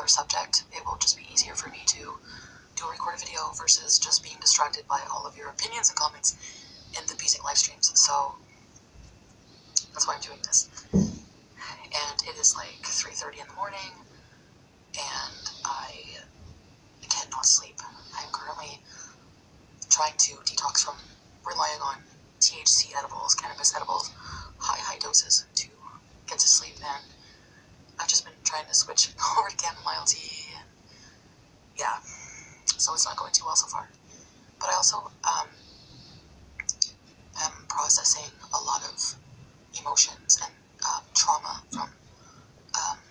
particular subject, it will just be easier for me to do a recorded video versus just being distracted by all of your opinions and comments in the Beezing live streams. So that's why I'm doing this. And it is like 3:30 in the morning, and I cannot sleep. I'm currently trying to detox from relying on THC edibles, cannabis edibles, high doses to get to sleep, and I've just been trying to switch over to chamomile tea, and yeah, so it's not going too well so far. But I also am processing a lot of emotions and trauma from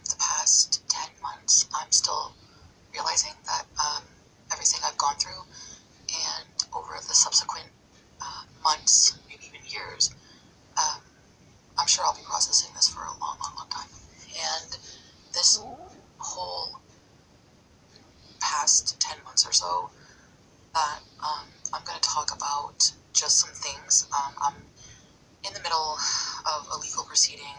the past 10 months. I'm still realizing that everything I've gone through, and over the subsequent months, maybe even years, I'm sure I'll be processing this for a long time. And this whole past 10 months or so, that I'm going to talk about just some things. I'm in the middle of a legal proceeding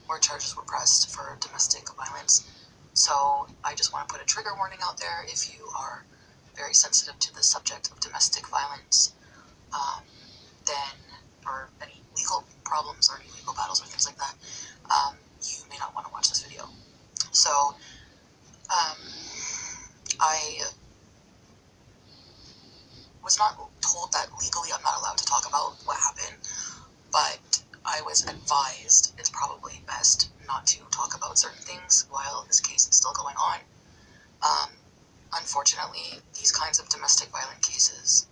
where charges were pressed for domestic violence. So I just want to put a trigger warning out there if you are very sensitive to the subject of domestic violence, then, or any legal problems or any legal battles or things like that, you may not want to watch this video. So I was not told that legally I'm not allowed to talk about what happened, but I was advised it's probably best not to talk about certain things while this case is still going on. Unfortunately, these kinds of domestic violence cases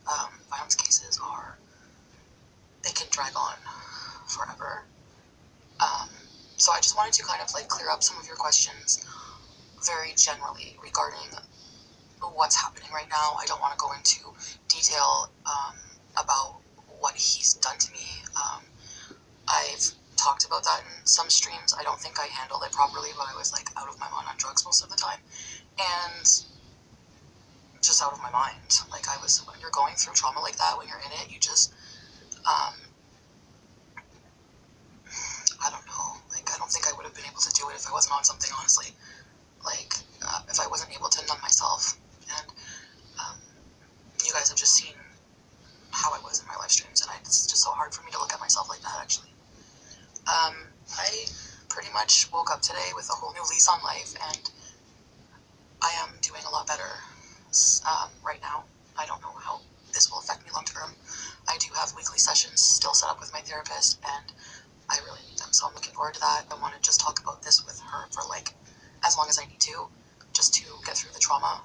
they can drag on forever. So I just wanted to kind of like clear up some of your questions very generally regarding what's happening right now. I don't want to go into detail about what he's done to me. I've talked about that in some streams. I don't think I handled it properly, but I was like out of my mind on drugs most of the time, and just out of my mind. Like when you're going through trauma like that, when you're in it, you just I don't know, like I don't think I would have been able to do it if I wasn't on something, honestly. Like if I wasn't able to numb myself. And you guys have just seen how I was in my live streams, and it's just so hard for me to look at myself like that, actually. I pretty much woke up today with a whole new lease on life, and I am doing a lot better right now. I don't know how this will affect me long term. I do have weekly sessions still set up with my therapist, and I really need them, so I'm looking forward to that. I want to just talk about this with her for like as long as I need to, just to get through the trauma.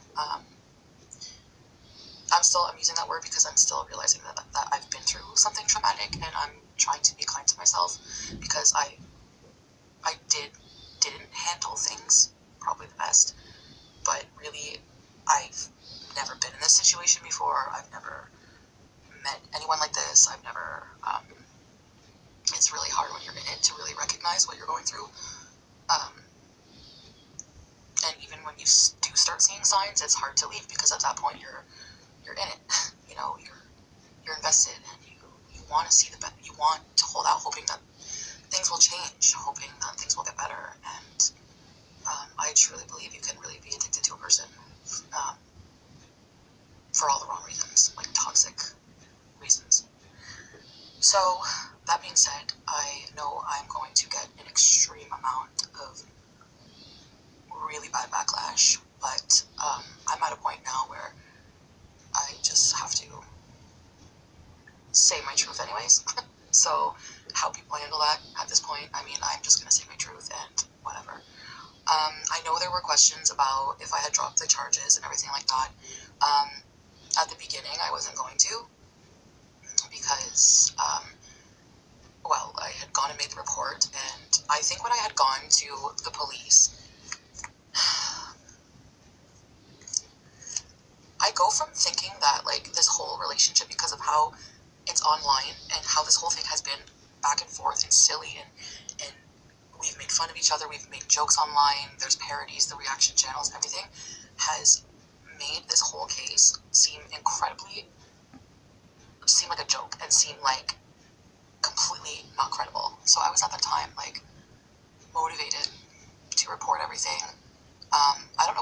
I'm using that word because I'm still realizing that I've been through something traumatic, and I'm trying to be kind to myself because I didn't handle things probably the best, but really I've never been in this situation before. I've never met anyone like this. I've never, it's really hard when you're in it to really recognize what you're going through. And even when you do start seeing signs, it's hard to leave because at that point you're in it. You know, you're invested, and you want to see you want to hold out, hoping that things will change, hoping that things will get better. And I truly believe you can really be addicted to a person for all the wrong reasons, like toxic reasons. So that being said, I know I'm going to get an extreme amount of really bad backlash, but I'm at a point now where I just have to say my truth anyways. So how people handle that at this point, I mean, I'm just going to say my truth and whatever. I know there were questions about if I had dropped the charges and everything like that. At the beginning, I wasn't going to because, well, I had gone and made the report, and I think when I had gone to the police, I go from thinking that, like, this whole relationship, because of how it's online and how this whole thing has been back and forth and silly, and we've made fun of each other, we've made jokes online, there's parodies, the reaction channels, everything has made this whole case seem like a joke and seem like completely not credible. So I was at that time, like, motivated to report everything,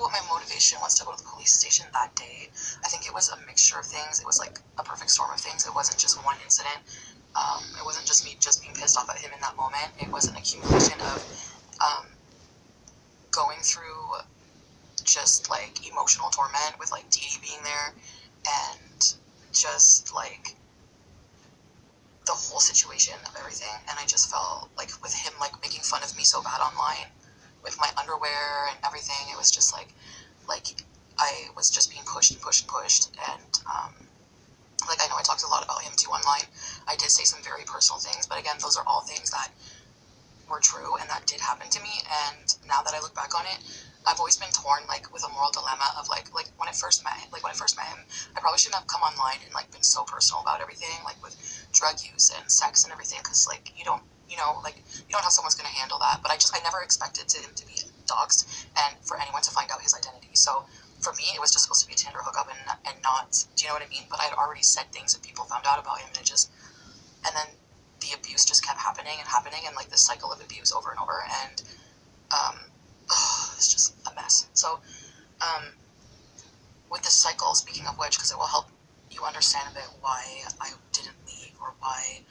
know what my motivation was to go to the police station that day. I think it was a mixture of things. It was like a perfect storm of things. It wasn't just one incident. It wasn't just me just being pissed off at him in that moment. It was an accumulation of going through just like emotional torment with like Dee Dee being there, and just like the whole situation of everything. And I just felt like with him like making fun of me so bad online with my underwear and everything, it was just like I was just being pushed and pushed and pushed. And like, I know I talked a lot about him too online. I did say some very personal things, but again, those are all things that were true and that did happen to me. And now that I look back on it, I've always been torn like with a moral dilemma of like when I first met him, I probably shouldn't have come online and like been so personal about everything, like with drug use and sex and everything, because like you don't know how someone's going to handle that. But I never expected him to be doxxed and for anyone to find out his identity. So for me, it was just supposed to be a Tinder hookup and not, do you know what I mean? But I'd already said things that people found out about him, and and then the abuse just kept happening and like this cycle of abuse over and over. And it's just a mess. So with this cycle, speaking of which, because it will help you understand a bit why I didn't leave, or why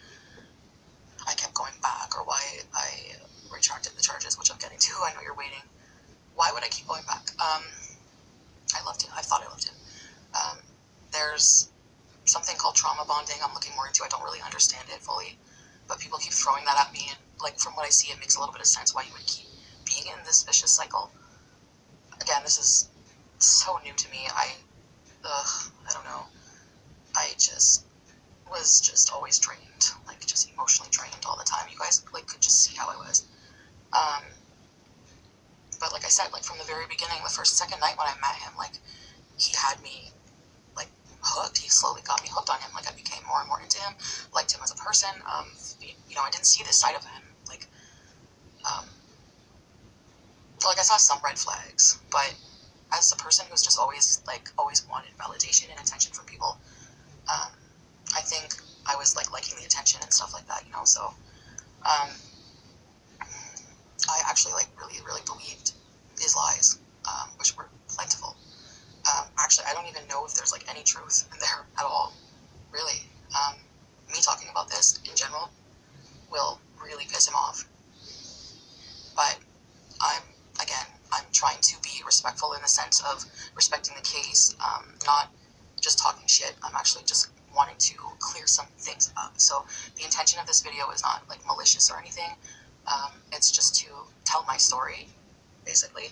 I kept going back, or why I retracted the charges, which I'm getting to. I know you're waiting. Why would I keep going back? I loved him. I thought I loved him. There's something called trauma bonding I'm looking more into. I don't really understand it fully, but people keep throwing that at me, and like from what I see, it makes a little bit of sense why you would keep being in this vicious cycle. Again, this is so new to me. I don't know. I just was just always drained, like just emotionally drained all the time. You guys like could just see how I was. But like I said, like from the very beginning, the second night when I met him, like he had me like hooked. He slowly got me hooked on him. Like I became more and more into him, liked him as a person. I didn't see this side of him. Like I saw some red flags, but as a person who's just always wanted validation and attention from people, I think I was like liking the attention and stuff like that, so I actually like really, really believed his lies, which were plentiful. Actually, I don't even know if there's like any truth in there at all, really. Me talking about this in general will really piss him off, but I'm trying to be respectful in the sense of respecting the case, not just talking shit. I'm actually just wanting to clear some things up. So the intention of this video is not like malicious or anything. It's just to tell my story, basically.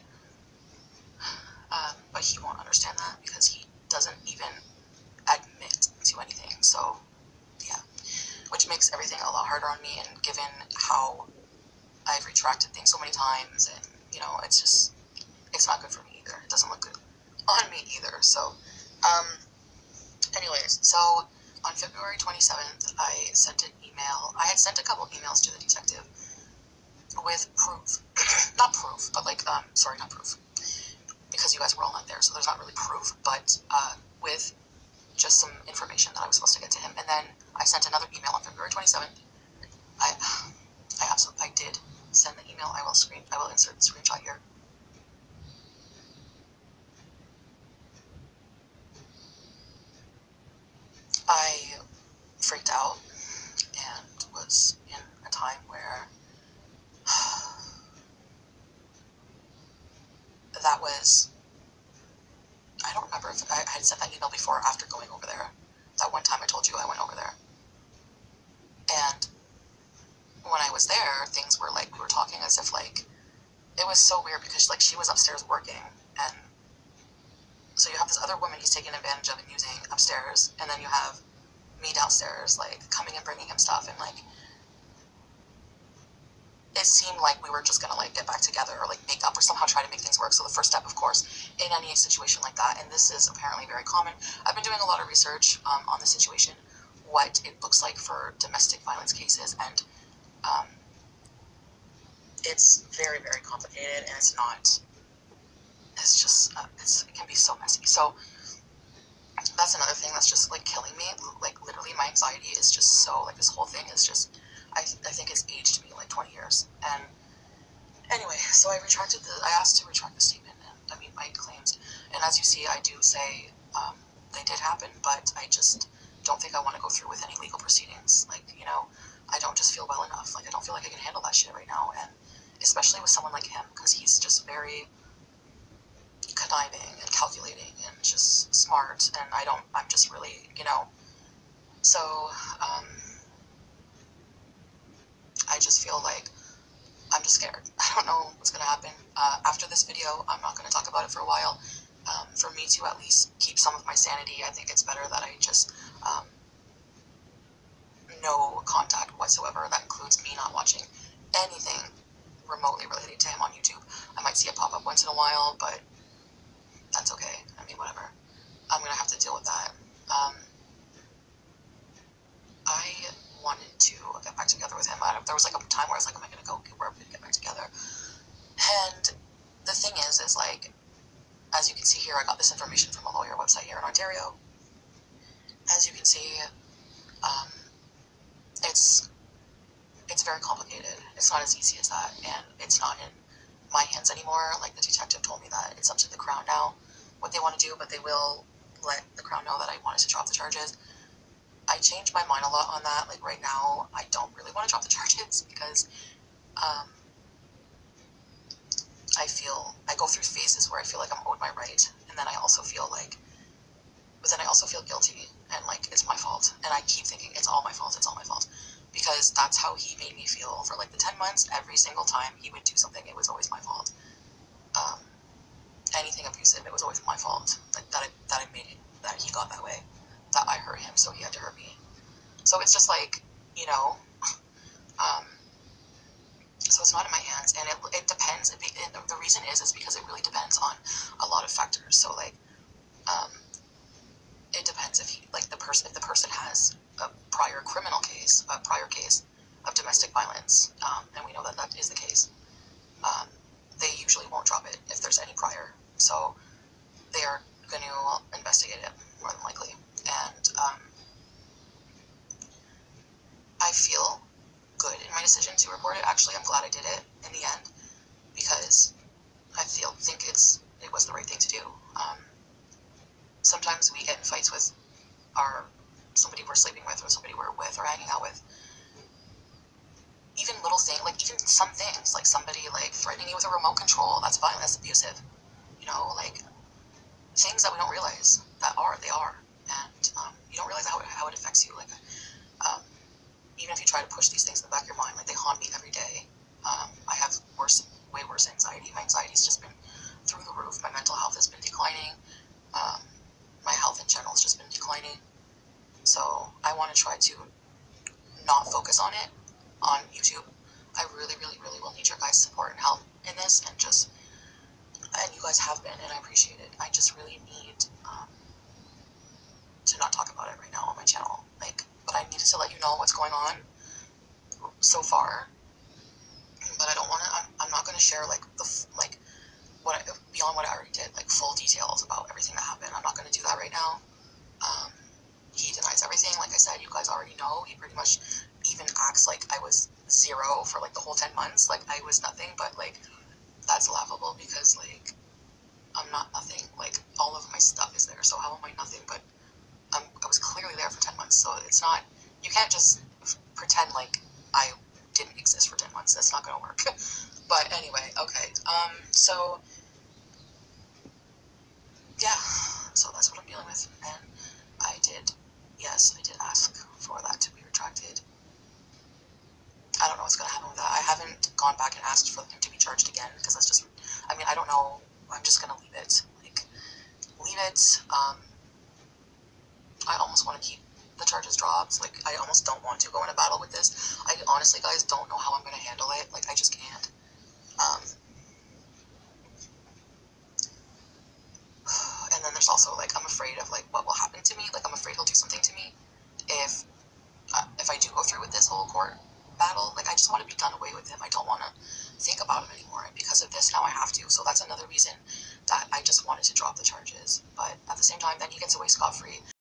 But he won't understand that because he doesn't even admit to anything. So yeah, which makes everything a lot harder on me. And given how I've retracted things so many times, and it's not good for me either. It doesn't look good on me either. So anyways, so on February 27th, I sent an email. I had sent a couple emails to the detective with proof. Not proof, but not proof, because you guys were all not there, so there's not really proof, but with just some information that I was supposed to get to him. And then I sent another email on February 27th. I did send the email. I will insert the screenshot here. I freaked out and was in a time where that was, I don't remember if I had sent that email before or after going over there. That one time I told you I went over there. And when I was there, things were like, we were talking as if like, it was so weird because like she was upstairs working, and so you have this other woman he's taking advantage of and using upstairs, and then you have me downstairs like coming and bringing him stuff, and like it seemed like we were just gonna like get back together or like make up or somehow try to make things work. So the first step, of course, in any situation like that, and this is apparently very common. I've been doing a lot of research on the situation, what it looks like for domestic violence cases, and it's very, very complicated, and it can be so messy. So that's another thing that's just like killing me. Like literally my anxiety is just so like, this whole thing is just, I think it's aged me like 20 years. And anyway, so I asked to retract the statement, and I mean, my claims, and as you see, I do say they did happen, but I just don't think I want to go through with any legal proceedings. Like, you know, I don't just feel well enough. Like, I don't feel like I can handle that shit right now, and especially with someone like him, because he's just very conniving and calculating and just smart, and I'm just really, you know, so, I just feel like I'm just scared. I don't know what's going to happen. After this video, I'm not going to talk about it for a while. For me to at least keep some of my sanity, I think it's better that I just, no contact whatsoever. That includes me not watching anything remotely related to him on YouTube. I might see it pop up once in a while, but that's okay. I mean, whatever. I'm going to have to deal with that. I wanted to get back together with him. There was like a time where I was like, am I going to go where we get back together? And the thing is like, as you can see here, I got this information from a lawyer website here in Ontario. As you can see, it's very complicated. It's not as easy as that, and it's not in my hands anymore. Like, the detective told me that it's up to the Crown now what they want to do, but they will let the Crown know that I wanted to drop the charges. I changed my mind a lot on that. Like, right now, I don't really want to drop the charges because I go through phases where I feel like I'm owed my right, and then I also feel guilty, and like it's my fault, and I keep thinking it's all my fault, because that's how he made me feel for like the 10 months. Every single time he would do something, it was always my fault. Anything abusive, it was always my fault. Like that I made it, that he got that way, that I hurt him, so he had to hurt me. So it's just like, you know, so it's not in my hands, and it depends. The reason is because it really depends on a lot of factors. So like, it depends if if the person has a prior case of domestic violence, and we know that that is the case. They usually won't drop it if there's any prior. So they are going to investigate it more than likely, and I feel good in my decision to report it. Actually, I'm glad I did it in the end, because I think it was the right thing to do. Sometimes we get in fights with somebody we're sleeping with, or somebody we're with or hanging out with. Even little things, like even some things, like somebody like threatening you with a remote control, that's violent, that's abusive. You know, like things that we don't realize they are, and you don't realize how it affects you. Like, even if you try to push these things in the back of your mind, like they haunt me every day. I have way worse anxiety. My anxiety's just been through the roof. My mental health has been declining. My health in general has just been declining. So I want to try to not focus on it on YouTube. I really, really, really will need your guys' support and help in this, and you guys have been, and I appreciate it. I just really need to not talk about it right now on my channel. But I needed to let you know what's going on so far. But I don't want to. I'm not going to share beyond what I already did, like full details about everything that happened. I'm not going to do that right now. He denies everything. Like I said, you guys already know. He pretty much even acts like I was zero for like the whole 10 months. Like I was nothing, but like that's laughable, because like I'm not nothing. Like all of my stuff is there, so how am I nothing? But I was clearly there for 10 months, so it's not. You can't just pretend like I didn't exist for 10 months. That's not gonna work. But anyway, okay. So yeah, so that's what I'm dealing with, and I did ask for that to be retracted. I don't know what's gonna happen with that. I haven't gone back and asked for him to be charged again, because that's just. I mean, I don't know. I'm just gonna leave it. Leave it. I almost want to keep the charges dropped. Like, I almost don't want to go in a battle with this. I honestly, guys, don't know how I'm going to handle it. Like, I just can't.